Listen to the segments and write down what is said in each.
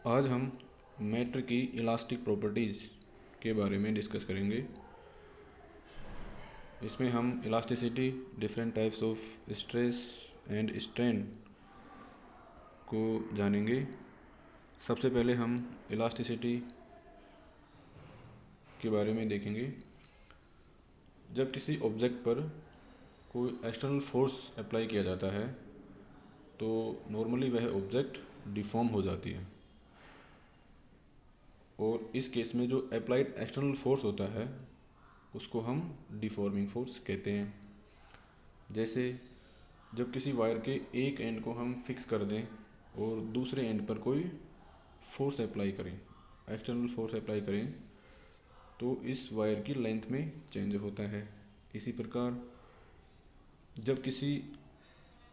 आज हम मैटर की इलास्टिक प्रॉपर्टीज़ के बारे में डिस्कस करेंगे। इसमें हम elasticity, different types of stress and strain को जानेंगे। सबसे पहले हम इलास्टिसिटी के बारे में देखेंगे। जब किसी ऑब्जेक्ट पर कोई एक्सटर्नल फोर्स अप्लाई किया जाता है तो नॉर्मली वह ऑब्जेक्ट डिफॉर्म हो जाती है, और इस केस में जो अप्लाइड एक्सटर्नल फोर्स होता है उसको हम डिफॉर्मिंग फोर्स कहते हैं। जैसे जब किसी वायर के एक एंड को हम फिक्स कर दें और दूसरे एंड पर कोई फोर्स अप्लाई करें, एक्सटर्नल फोर्स अप्लाई करें, तो इस वायर की लेंथ में चेंज होता है। इसी प्रकार जब किसी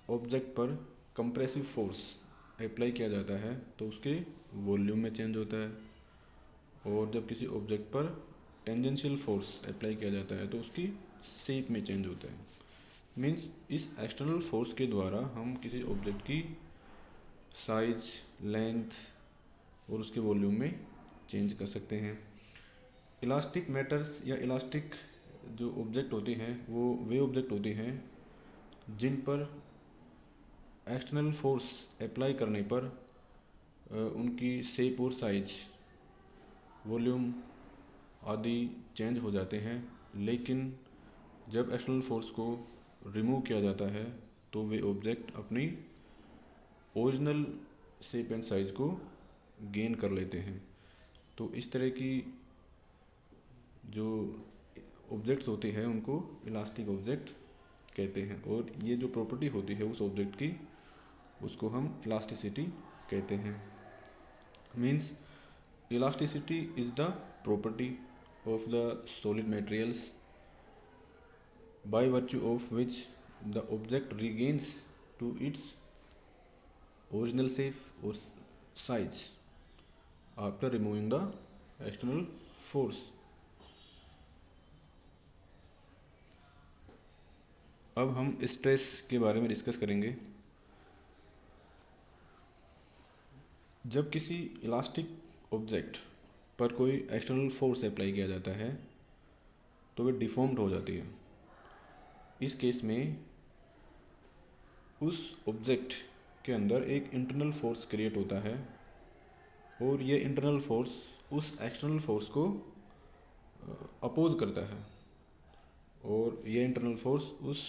ऑब्जेक्ट पर कंप्रेसिव फोर्स अप्लाई किया जाता है तो उसके वॉल्यूम में चेंज होता है, और जब किसी ऑब्जेक्ट पर टेंजेंशियल फोर्स अप्लाई किया जाता है तो उसकी शेप में चेंज होता है। मीन्स इस एक्सटर्नल फोर्स के द्वारा हम किसी ऑब्जेक्ट की साइज, लेंथ और उसके वॉल्यूम में चेंज कर सकते हैं। इलास्टिक मैटर्स या इलास्टिक जो ऑब्जेक्ट होते हैं वो वे ऑब्जेक्ट होते हैं जिन पर एक्सटर्नल फोर्स अप्लाई करने पर उनकी शेप और साइज, वॉल्यूम आदि चेंज हो जाते हैं, लेकिन जब एक्सटर्नल फोर्स को रिमूव किया जाता है तो वे ऑब्जेक्ट अपनी ओरिजिनल शेप एंड साइज को गेन कर लेते हैं। तो इस तरह की जो ऑब्जेक्ट्स होते हैं उनको इलास्टिक ऑब्जेक्ट कहते हैं, और ये जो प्रॉपर्टी होती है उस ऑब्जेक्ट की उसको हम इलास्टिसिटी कहते हैं। Means elasticity is the property of the solid materials by virtue of which the object regains to its original shape or size after removing the external force. अब हम स्ट्रेस के बारे में डिस्कस करेंगे। जब किसी इलास्टिक ऑब्जेक्ट पर कोई एक्सटर्नल फोर्स अप्लाई किया जाता है तो वे डिफॉर्म्ड हो जाती है। इस केस में उस ऑब्जेक्ट के अंदर एक इंटरनल फोर्स क्रिएट होता है, और ये इंटरनल फोर्स उस एक्सटर्नल फोर्स को अपोज करता है, और ये इंटरनल फोर्स उस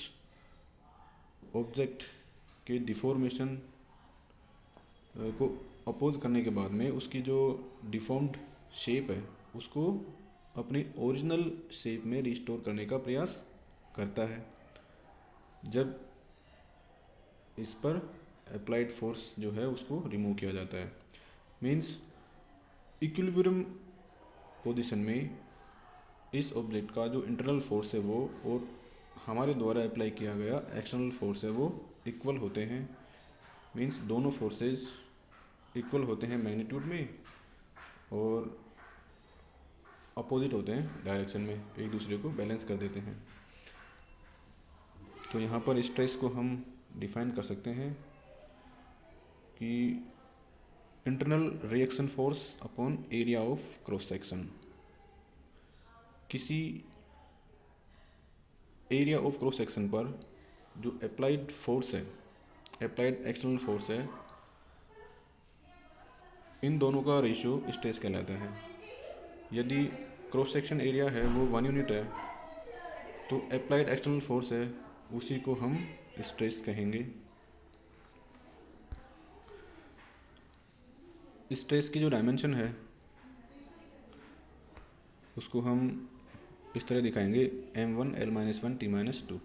ऑब्जेक्ट के डिफॉर्मेशन को अपोज करने के बाद में उसकी जो डिफॉर्म्ड शेप है उसको अपनी ओरिजिनल शेप में रिस्टोर करने का प्रयास करता है। जब इस पर अप्लाइड फोर्स जो है उसको रिमूव किया जाता है, मीन्स इक्विलिब्रियम पोजीशन में इस ऑब्जेक्ट का जो इंटरनल फोर्स है वो और हमारे द्वारा अप्लाई किया गया एक्सटर्नल फोर्स है वो इक्वल होते हैं। मीन्स दोनों फोर्सेस इक्वल होते हैं मैग्नीट्यूड में और अपोजिट होते हैं डायरेक्शन में, एक दूसरे को बैलेंस कर देते हैं। तो यहाँ पर स्ट्रेस को हम डिफाइन कर सकते हैं कि internal reaction force upon area of cross section. किसी एरिया ऑफ क्रॉस सेक्शन पर जो अप्लाइड फोर्स है, अप्लाइड एक्सटर्नल फोर्स है, इन दोनों का रेशियो स्ट्रेस कहलाता है। यदि क्रॉस सेक्शन एरिया है वो 1 यूनिट है तो अप्लाइड एक्सटर्नल फोर्स है उसी को हम स्ट्रेस कहेंगे। स्ट्रेस की जो डायमेंशन है उसको हम इस तरह दिखाएंगे m1 l-1 t-2।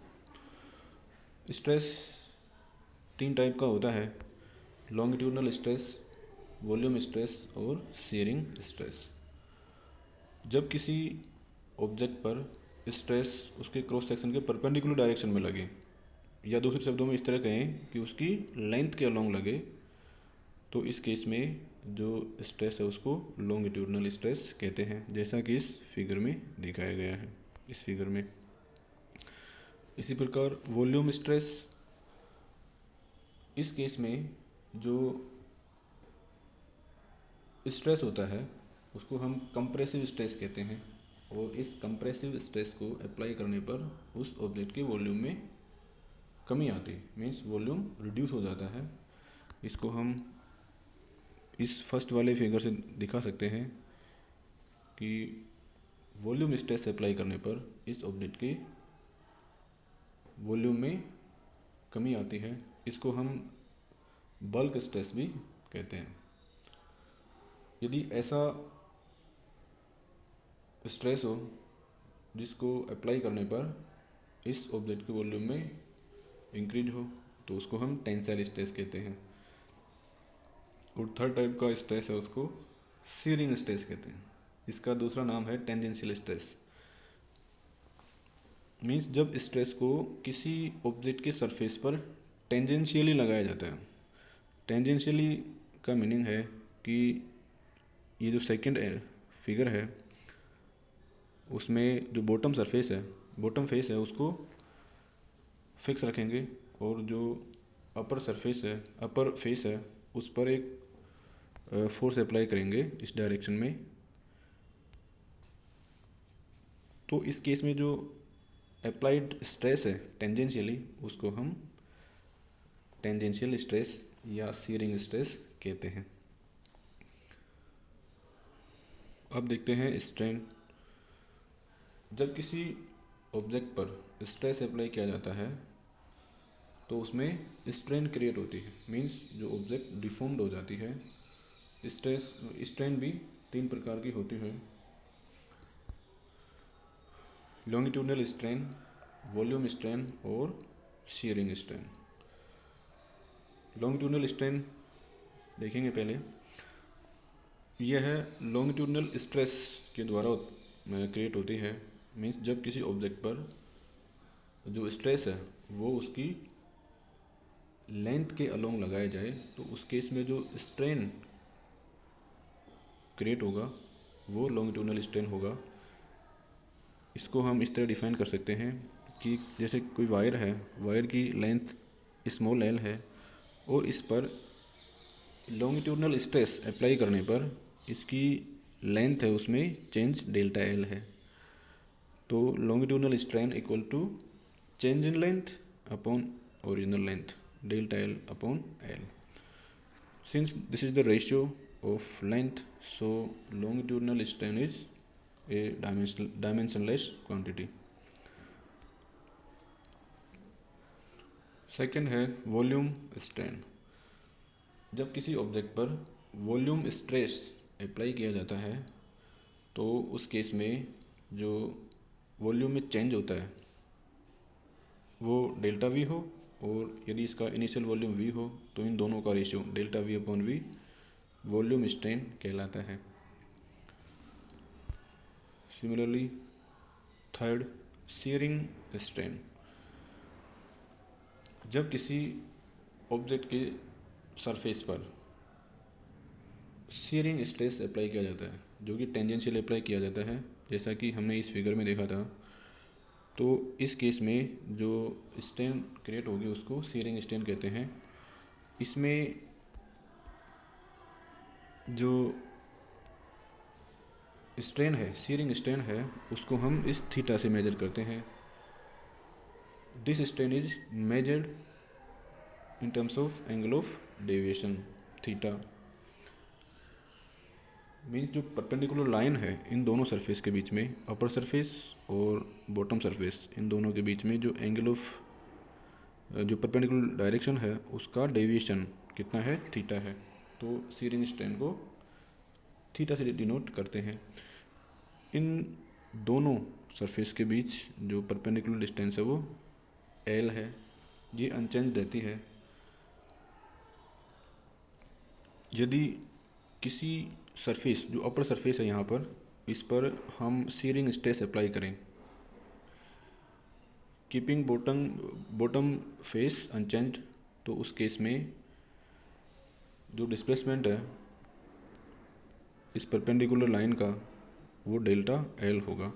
Stress 3 type का होता है: लॉन्गिट्यूडनल स्ट्रेस, वॉल्यूम स्ट्रेस और शियरिंग स्ट्रेस। जब किसी ऑब्जेक्ट पर स्ट्रेस उसके क्रॉस सेक्शन के परपेंडिकुलर डायरेक्शन में लगे, या दूसरे शब्दों में इस तरह कहें कि उसकी लेंथ के अलोंग लगे, तो इस केस में जो स्ट्रेस है उसको लॉन्गिट्यूडनल स्ट्रेस कहते हैं, जैसा कि इस फिगर में दिखाया गया है, इस फिगर में। इसी प्रकार वॉल्यूम स्ट्रेस, इस केस में जो स्ट्रेस होता है उसको हम कंप्रेसिव स्ट्रेस कहते हैं, और इस कंप्रेसिव स्ट्रेस को अप्लाई करने पर उस ऑब्जेक्ट के वॉल्यूम में कमी आती है, मीन्स वॉल्यूम रिड्यूस हो जाता है। इसको हम इस फर्स्ट वाले फिगर से दिखा सकते हैं कि वॉल्यूम स्ट्रेस अप्लाई करने पर इस ऑब्जेक्ट के वॉल्यूम में कमी आती है। इसको हम बल्क स्ट्रेस भी कहते हैं। यदि ऐसा स्ट्रेस हो जिसको अप्लाई करने पर इस ऑब्जेक्ट के वॉल्यूम में इंक्रीज हो तो उसको हम टेंसाइल स्ट्रेस कहते हैं। और थर्ड टाइप का स्ट्रेस है उसको सीरिंग स्ट्रेस कहते हैं। इसका दूसरा नाम है टेंजेंशियल स्ट्रेस। मीन्स जब स्ट्रेस को किसी ऑब्जेक्ट के सरफेस पर टेंजेंशियली लगाया जाता है। टेंजेंशियली का मीनिंग है कि ये जो सेकंड फिगर है उसमें जो बॉटम सरफेस है, बॉटम फेस है, उसको फिक्स रखेंगे और जो अपर सरफेस है, अपर फेस है, उस पर एक फोर्स अप्लाई करेंगे इस डायरेक्शन में। तो इस केस में जो अप्लाइड स्ट्रेस है टेंजेंशियली, उसको हम टेंजेंशियल स्ट्रेस या सीरिंग स्ट्रेस कहते हैं। अब देखते हैं स्ट्रेन। जब किसी ऑब्जेक्ट पर स्ट्रेस अप्लाई किया जाता है तो उसमें स्ट्रेन क्रिएट होती है, मीन्स जो ऑब्जेक्ट डिफॉर्म्ड हो जाती है। स्ट्रेन भी तीन प्रकार की होती है: लॉन्गिट्यूडनल स्ट्रेन, वॉल्यूम स्ट्रेन और शीयरिंग स्ट्रेन। लॉन्गिट्यूडनल स्ट्रेन देखेंगे पहले। यह है लॉन्गिट्यूडनल स्ट्रेस के द्वारा क्रिएट होती है। मीन्स जब किसी ऑब्जेक्ट पर जो स्ट्रेस है वो उसकी लेंथ के अलोंग लगाया जाए तो उस केस में जो स्ट्रेन क्रिएट होगा वो लॉन्गिट्यूडनल स्ट्रेन होगा। इसको हम इस तरह डिफाइन कर सकते हैं कि जैसे कोई वायर है, वायर की लेंथ स्मॉल एल है और इस पर लॉन्गिट्यूडनल स्ट्रेस अप्लाई करने पर इसकी लेंथ है उसमें चेंज डेल्टा एल है। तो longitudinal strain equal to change in length upon original length delta L upon L. Since this is the ratio of length, so longitudinal strain is a dimensionless quantity. Second है volume strain. जब किसी object पर volume stress apply किया जाता है तो उस case में जो वॉल्यूम में चेंज होता है वो डेल्टा वी हो, और यदि इसका इनिशियल वॉल्यूम वी हो तो इन दोनों का ratio delta we upon V volume strain कहलाता है। Similarly third, shearing strain. जब किसी ऑब्जेक्ट के सरफेस पर शीयरिंग स्ट्रेस अप्लाई किया जाता है जो कि टेंजेंशियल अप्लाई किया जाता है, जैसा कि हमने इस फिगर में देखा था, तो इस केस में जो स्ट्रेन क्रिएट होगी उसको शीयरिंग स्ट्रेन कहते हैं। इसमें जो स्ट्रेन है, शीयरिंग स्ट्रेन है, उसको हम इस थीटा से मेजर करते हैं। This strain is measured in terms of angle of deviation theta. Means जो परपेंडिकुलर लाइन है इन दोनों सरफेस के बीच में, अपर सरफेस और बॉटम सरफेस, इन दोनों के बीच में जो एंगल ऑफ जो परपेंडिकुलर डायरेक्शन है उसका डेविएशन कितना है, थीटा है। तो शीयरिंग स्ट्रेन को थीटा से डिनोट करते हैं। इन दोनों सरफेस के बीच जो परपेंडिकुलर डिस्टेंस है वो एल है, ये अनचेंज रहती है। यदि किसी सरफेस जो अपर सरफेस है यहाँ पर, इस पर हम शीयरिंग स्ट्रेस अप्लाई करें कीपिंग बॉटम फेस अनचेंज्ड, तो उस केस में जो डिस्प्लेसमेंट है इस परपेंडिकुलर लाइन का वो डेल्टा एल होगा।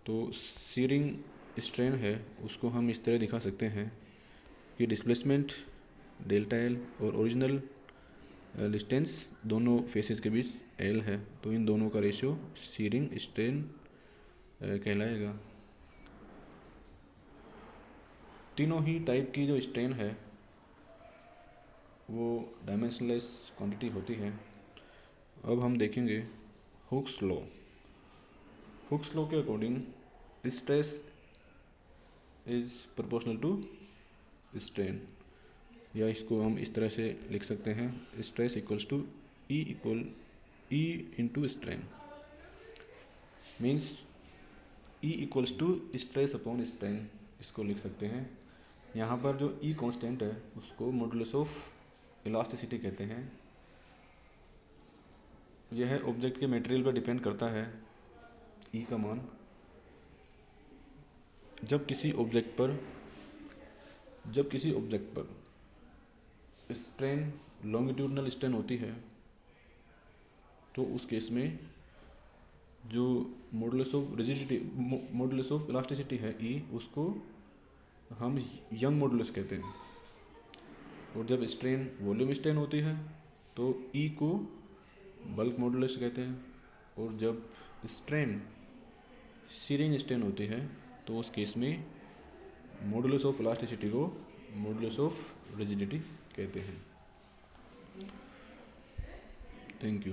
तो शीयरिंग स्ट्रेन है उसको हम इस तरह दिखा सकते हैं कि डिस्प्लेसमेंट डेल्टा एल और ओरिजिनल डिस्टेंस दोनों फेसेस के बीच एल है, तो इन दोनों का रेशियो शीयरिंग स्ट्रेन कहलाएगा। तीनों ही टाइप की जो स्ट्रेन है वो डायमेंशनलेस क्वांटिटी होती है। अब हम देखेंगे हुक्स लॉ। हुक्स लॉ के according stress is proportional to strain, या इसको हम इस तरह से लिख सकते हैं, stress equals to E into strain, means E equals to stress upon strain, इसको लिख सकते हैं। यहाँ पर जो ई कांस्टेंट है उसको मॉडुलस ऑफ इलास्टिसिटी कहते हैं। यह ऑब्जेक्ट के मटेरियल पर डिपेंड करता है ई का मान। जब किसी ऑब्जेक्ट पर स्ट्रेन लॉन्गिट्यूडनल स्ट्रेन होती है तो उस केस में जो मॉडुलस ऑफ इलास्टिसिटी है ई, उसको हम यंग मॉडुलस कहते हैं। और जब स्ट्रेन वॉल्यूम स्ट्रेन होती है तो ई को बल्क मॉडुलस कहते हैं। और जब स्ट्रेन शीयरिंग स्ट्रेन होती है तो उस केस में मॉडुलस ऑफ इलास्टिसिटी को मॉडुलस ऑफ रिजिडिटी कहते हैं। Thank you.